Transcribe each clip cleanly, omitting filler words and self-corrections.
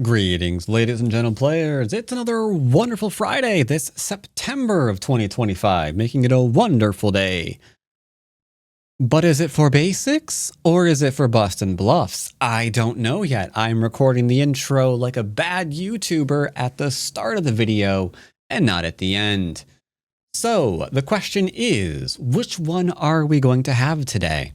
Greetings, ladies and gentle players. It's another wonderful Friday this September of 2025, making it a wonderful day. But is it for basics or is it for bust and bluffs? I don't know yet. I'm recording the intro like a bad YouTuber at the start of the video and not at the end. So the question is, which one are we going to have today?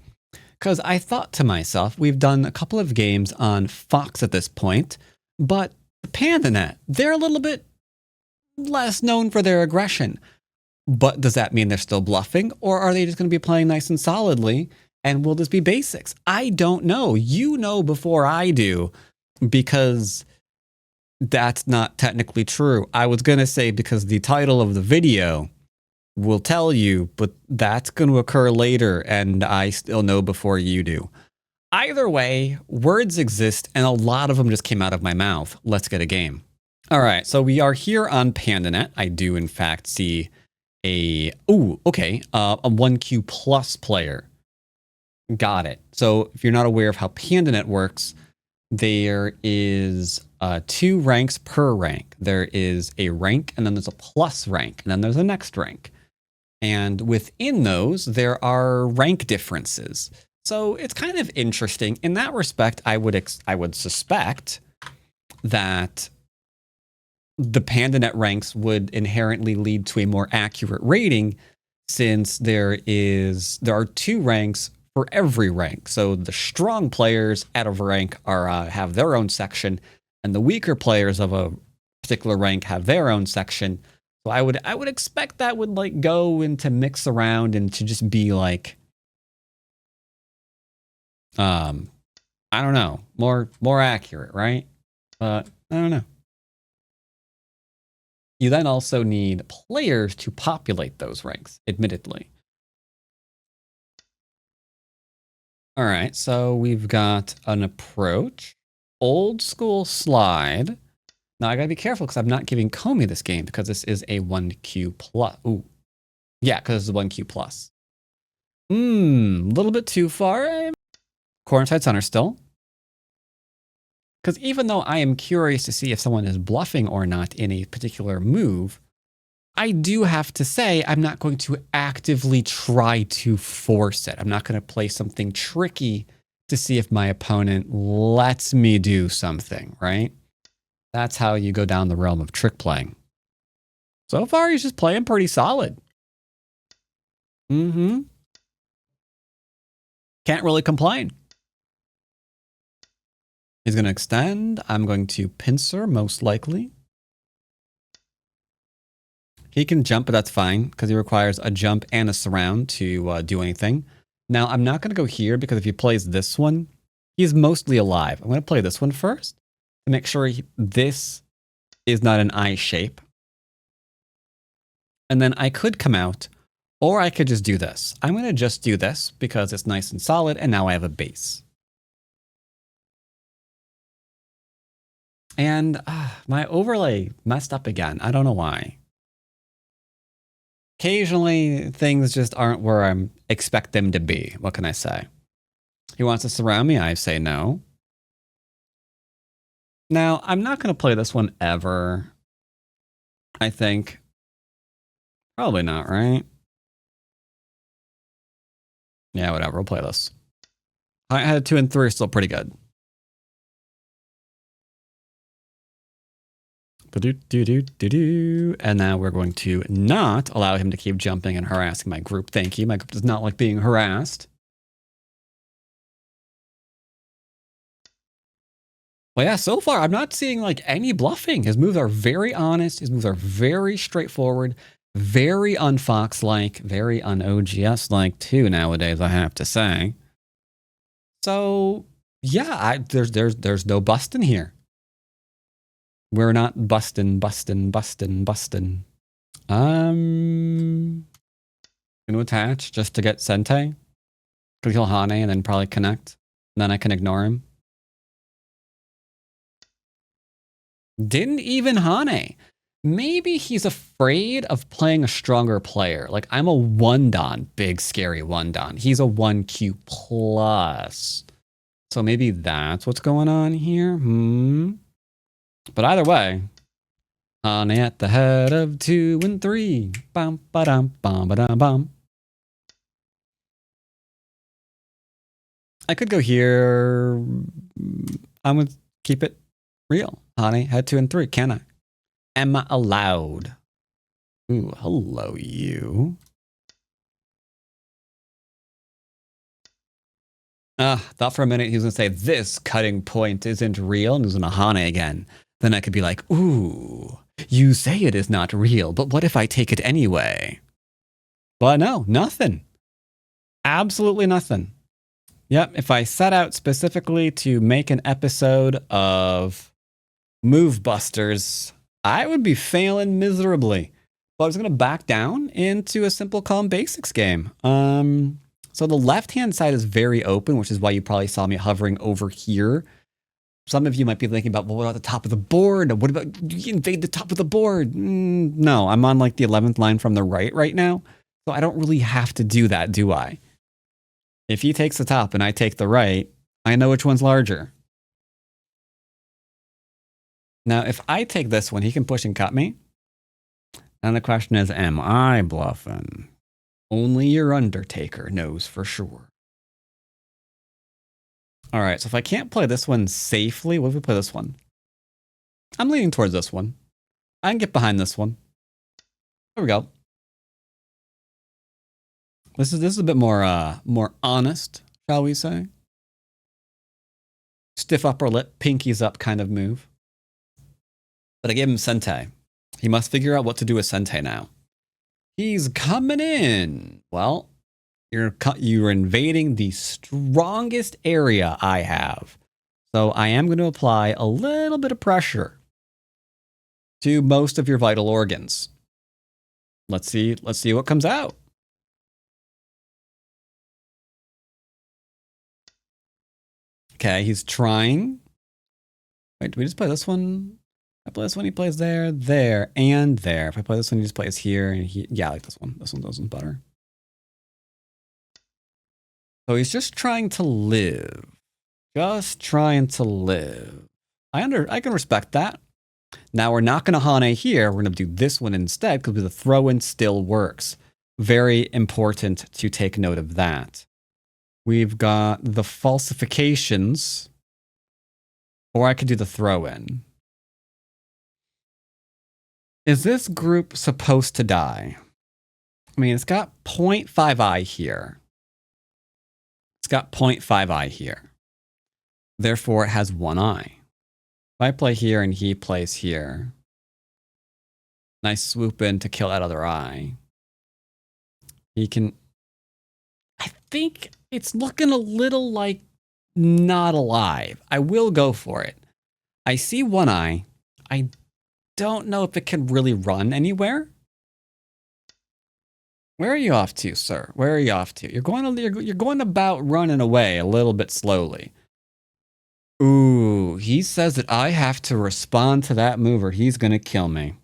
Because I thought to myself, we've done a couple of games on Fox at this point, but the Pandanet, they're a little bit less known for their aggression. But does that mean they're still bluffing, or are they just going to be playing nice and solidly, and will this be basics? I don't know. You know before I do, because that's not technically true. I was going to say because the title of the video will tell you, but that's going to occur later, and I still know before you do. Either way, words exist, and a lot of them just came out of my mouth. Let's get a game. All right, so we are here on Pandanet. I do, in fact, see a 1Q plus player. Got it. So if you're not aware of how Pandanet works, there is 2 ranks per rank. There is a rank, and then there's a plus rank, and then there's a next rank. And within those, there are rank differences. So it's kind of interesting. In that respect, I would suspect that the Pandanet ranks would inherently lead to a more accurate rating, since there are 2 ranks for every rank. So the strong players out of rank have their own section, and the weaker players of a particular rank have their own section. So I would expect that would like go into mix around and to just be like, I don't know, more accurate, right? But I don't know. You then also need players to populate those ranks, admittedly. All right, so we've got an approach, old school slide. Now I gotta be careful because I'm not giving Comey this game because this is a 1Q plus. Ooh, yeah, because it's a 1Q plus. A little bit too far. Corner side center still. Because even though I am curious to see if someone is bluffing or not in a particular move, I do have to say I'm not going to actively try to force it. I'm not going to play something tricky to see if my opponent lets me do something, right? That's how you go down the realm of trick playing. So far, he's just playing pretty solid. Can't really complain. He's going to extend. I'm going to pincer, most likely. He can jump, but that's fine, because he requires a jump and a surround to do anything. Now, I'm not going to go here, because if he plays this one, he's mostly alive. I'm going to play this one first to make sure this is not an I shape. And then I could come out, or I could just do this. I'm going to just do this, because it's nice and solid, and now I have a base. And my overlay messed up again. I don't know why. Occasionally, things just aren't where I expect them to be. What can I say? He wants to surround me. I say no. Now, I'm not going to play this one ever. I think. Probably not, right? Yeah, whatever. We'll play this. I had 2 and 3 are still pretty good. And now we're going to not allow him to keep jumping and harassing my group. Thank you. My group does not like being harassed. Well, yeah, so far I'm not seeing like any bluffing. His moves are very honest. His moves are very straightforward, very unfox-like, very un-OGS-like too nowadays, I have to say. So yeah, there's no busting here. We're not busting. Gonna attach just to get Sente. Could kill Hane and then probably connect. And then I can ignore him. Didn't even Hane. Maybe he's afraid of playing a stronger player. Like, I'm a 1-don, big scary 1-don. He's a 1Q plus. So maybe that's what's going on here. But either way, on at the head of 2 and 3. Bum ba dum bum ba dum bum. I could go here. I'm gonna keep it real. Honey, head 2 and 3. Can I? Am I allowed? Ooh, hello, you. Thought for a minute he was gonna say this cutting point isn't real and he was gonna Hane again. Then I could be like, ooh, you say it is not real, but what if I take it anyway? But no, nothing. Absolutely nothing. Yep, if I set out specifically to make an episode of Move Busters, I would be failing miserably. But I was going to back down into a simple calm basics game. So the left-hand side is very open, which is why you probably saw me hovering over here. Some of you might be thinking about, well, what about the top of the board? What about you invade the top of the board? No, I'm on like the 11th line from the right now. So I don't really have to do that, do I? If he takes the top and I take the right, I know which one's larger. Now, if I take this one, he can push and cut me. And the question is, am I bluffing? Only your Undertaker knows for sure. All right, so if I can't play this one safely, what if we play this one? I'm leaning towards this one. I can get behind this one. There we go. This is a bit more honest, shall we say? Stiff upper lip, pinkies up kind of move. But I gave him Sente. He must figure out what to do with Sente now. He's coming in. Well, you're invading the strongest area I have. So I am going to apply a little bit of pressure to most of your vital organs. Let's see what comes out. Okay, he's trying. Wait, do we just play this one? I play this one, he plays there, there, and there. If I play this one, he just plays here and here. Yeah, I like this one. This one's better. So he's just trying to live. Just trying to live. I can respect that. Now we're not going to Hane here. We're going to do this one instead because the throw-in still works. Very important to take note of that. We've got the falsifications. Or I could do the throw-in. Is this group supposed to die? I mean, it's got 0.5 I here. It's got 0.5 I here. Therefore, it has 1 I. If I play here and he plays here, and I swoop in to kill that other eye, he can... I think it's looking a little like not alive. I will go for it. I see 1 eye. I don't know if it can really run anywhere. Where are you off to, sir? Where are you off to? You're going about running away a little bit slowly. Ooh, he says that I have to respond to that move or he's going to kill me.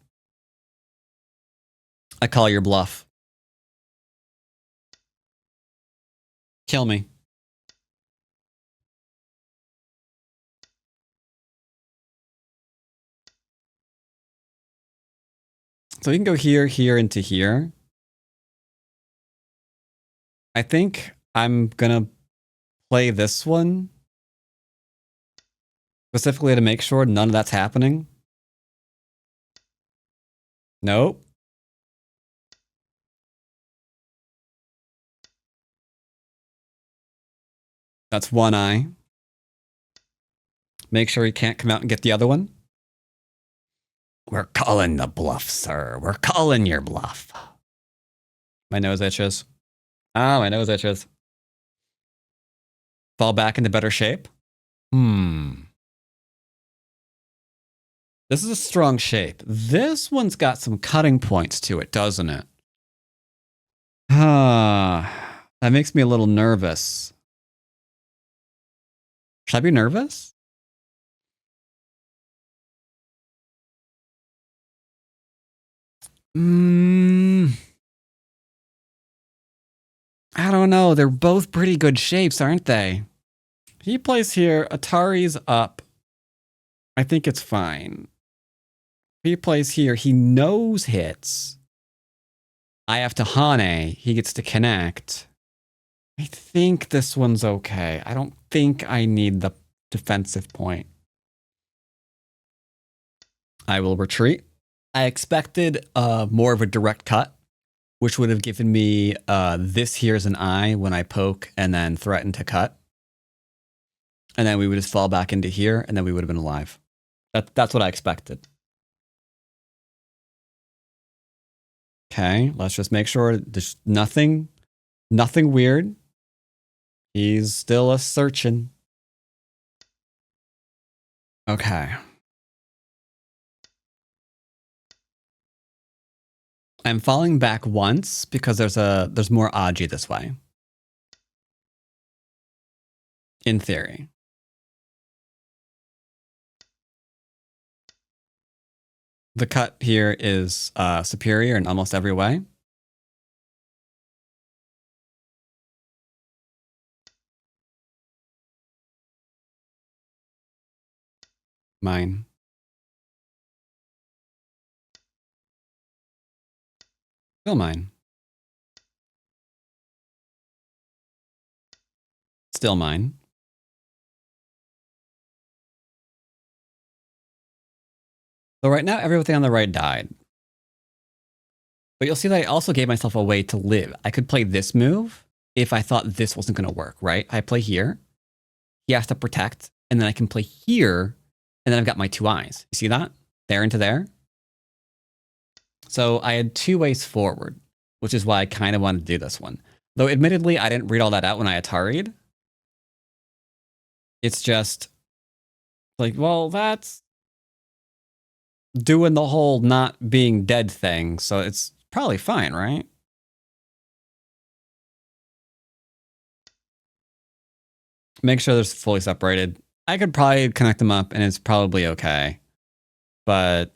I call your bluff. Kill me. So we can go here, here, into here. I think I'm going to play this one specifically to make sure none of that's happening. Nope. That's 1 eye. Make sure he can't come out and get the other one. We're calling the bluff, sir. We're calling your bluff. My nose itches. Ah, my nose itches. Fall back into better shape? This is a strong shape. This one's got some cutting points to it, doesn't it? That makes me a little nervous. Should I be nervous? I don't know. They're both pretty good shapes, aren't they? He plays here. Atari's up. I think it's fine. He plays here. He knows hits. I have to Hane. He gets to connect. I think this one's okay. I don't think I need the defensive point. I will retreat. I expected more of a direct cut, which would have given me this here as an eye when I poke and then threaten to cut. And then we would just fall back into here, and then we would have been alive. That's what I expected. Okay, let's just make sure there's nothing weird. He's still a searching. Okay. I'm falling back once because there's more Aji this way. In theory. The cut here is superior in almost every way. Mine. Still mine. Still mine. So right now, everything on the right died. But you'll see that I also gave myself a way to live. I could play this move if I thought this wasn't going to work, right? I play here. He has to protect. And then I can play here. And then I've got my two eyes. You see that? There into there. So I had two ways forward, which is why I kind of wanted to do this one. Though admittedly, I didn't read all that out when I Atari'd. It's just like, well, that's doing the whole not being dead thing. So it's probably fine, right? Make sure they're fully separated. I could probably connect them up and it's probably okay. But,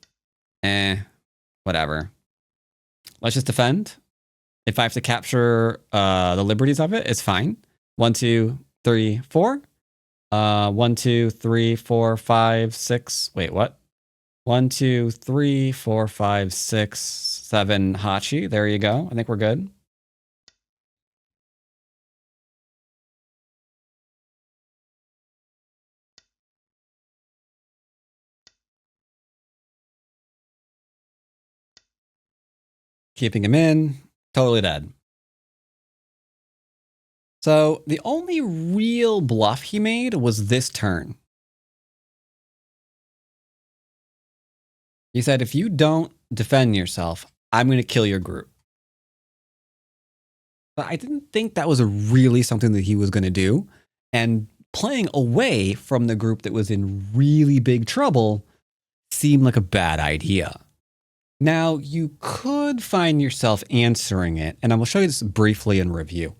whatever. Let's just defend. If I have to capture the liberties of it, it's fine. 1, 2, 3, 4. 1, 2, 3, 4, 5, 6. Wait, what? 1, 2, 3, 4, 5, 6, 7 Hachi. There you go. I think we're good. Keeping him in. Totally dead. So the only real bluff he made was this turn. He said, if you don't defend yourself, I'm going to kill your group. But I didn't think that was really something that he was going to do. And playing away from the group that was in really big trouble seemed like a bad idea. Now, you could find yourself answering it, and I will show you this briefly in review.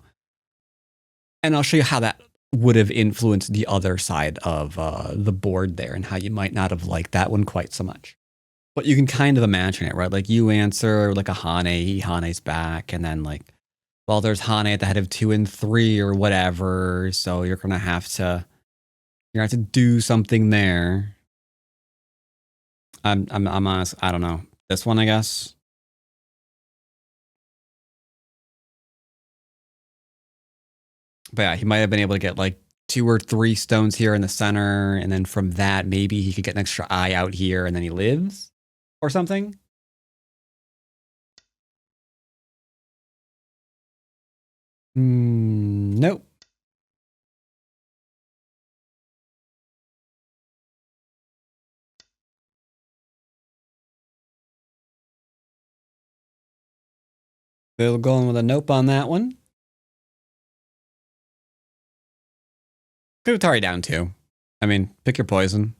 And I'll show you how that would have influenced the other side of the board there and how you might not have liked that one quite so much. But you can kind of imagine it, right? Like you answer like a Hane, he Hane's back, and then like, well, there's Hane at the head of 2 and 3 or whatever, so you're gonna have to do something there. I'm honest, I don't know. This one, I guess. But yeah, he might have been able to get like 2 or 3 stones here in the center, and then from that, maybe he could get an extra eye out here, and then he lives or something. Nope. Still going with a nope on that one. Could Atari down 2. I mean, pick your poison.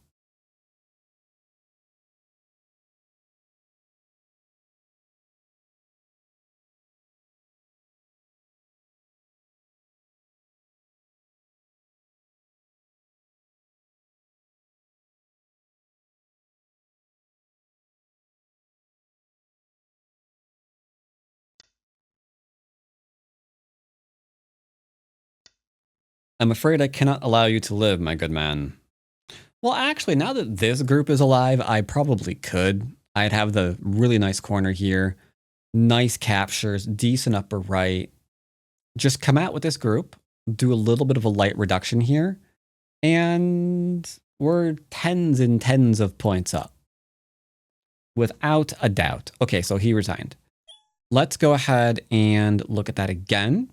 I'm afraid I cannot allow you to live, my good man. Well, actually, now that this group is alive, I probably could. I'd have the really nice corner here. Nice captures, decent upper right. Just come out with this group, do a little bit of a light reduction here, and we're tens and tens of points up. Without a doubt. Okay, so he resigned. Let's go ahead and look at that again.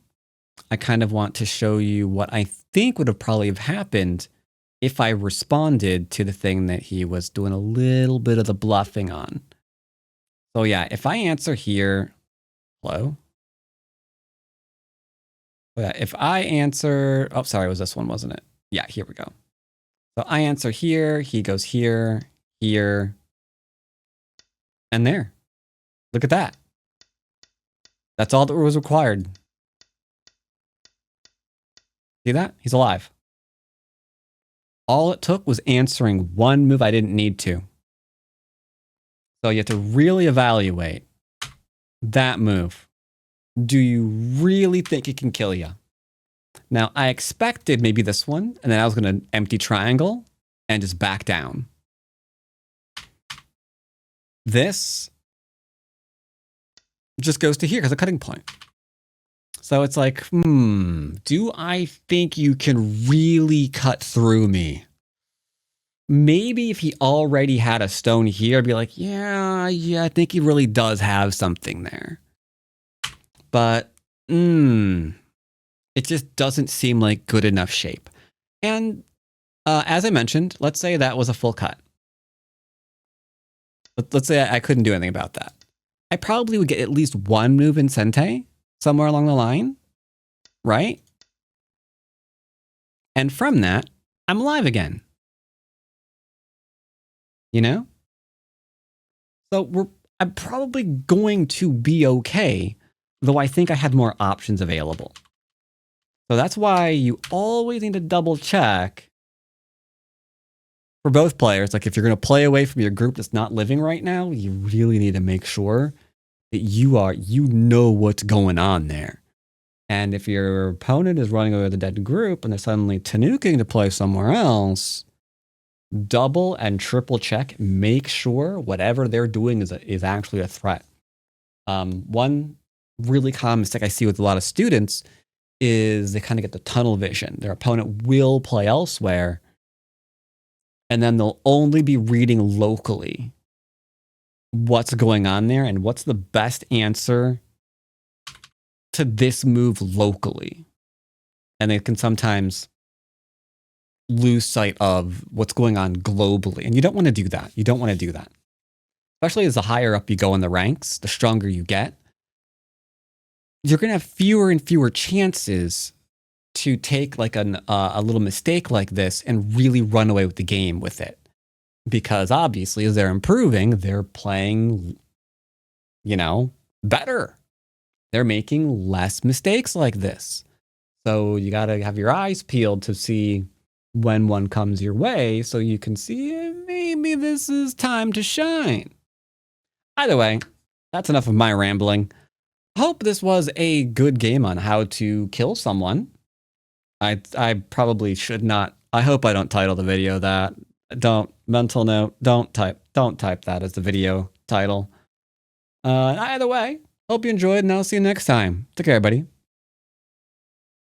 I kind of want to show you what I think would have probably have happened if I responded to the thing that he was doing a little bit of the bluffing on. So yeah, if I answer here, hello? Yeah, if I answer, oh, sorry, it was this one, wasn't it? Yeah, here we go. So I answer here, he goes here, here, and there. Look at that. That's all that was required. See that? He's alive. All it took was answering one move I didn't need to. So you have to really evaluate that move. Do you really think it can kill you? Now, I expected maybe this one, and then I was going to empty triangle and just back down. This just goes to here because a cutting point. So it's like, do I think you can really cut through me? Maybe if he already had a stone here, I'd be like, yeah, I think he really does have something there. But, it just doesn't seem like good enough shape. And as I mentioned, let's say that was a full cut. Let's say I couldn't do anything about that. I probably would get at least one move in Sente somewhere along the line, right? And from that, I'm alive again. You know? So I'm probably going to be okay, though I think I had more options available. So that's why you always need to double check for both players. Like if you're going to play away from your group that's not living right now, you really need to make sure that you know what's going on there. And if your opponent is running away with a dead group and they're suddenly tanuking to play somewhere else, double and triple check, make sure whatever they're doing is actually a threat. One really common mistake I see with a lot of students is they kind of get the tunnel vision. Their opponent will play elsewhere, and then they'll only be reading locally what's going on there and what's the best answer to this move locally. And they can sometimes lose sight of what's going on globally. And you don't want to do that. You don't want to do that. Especially as the higher up you go in the ranks, the stronger you get, you're going to have fewer and fewer chances to take like a little mistake like this and really run away with the game with it. Because obviously, as they're improving, they're playing, better. They're making less mistakes like this. So you got to have your eyes peeled to see when one comes your way so you can see maybe this is time to shine. Either way, that's enough of my rambling. Hope this was a good game on how to kill someone. I probably should not. I hope I don't title the video that. Mental note, don't type that as the video title. Either way, hope you enjoyed, and I'll see you next time. Take care, everybody.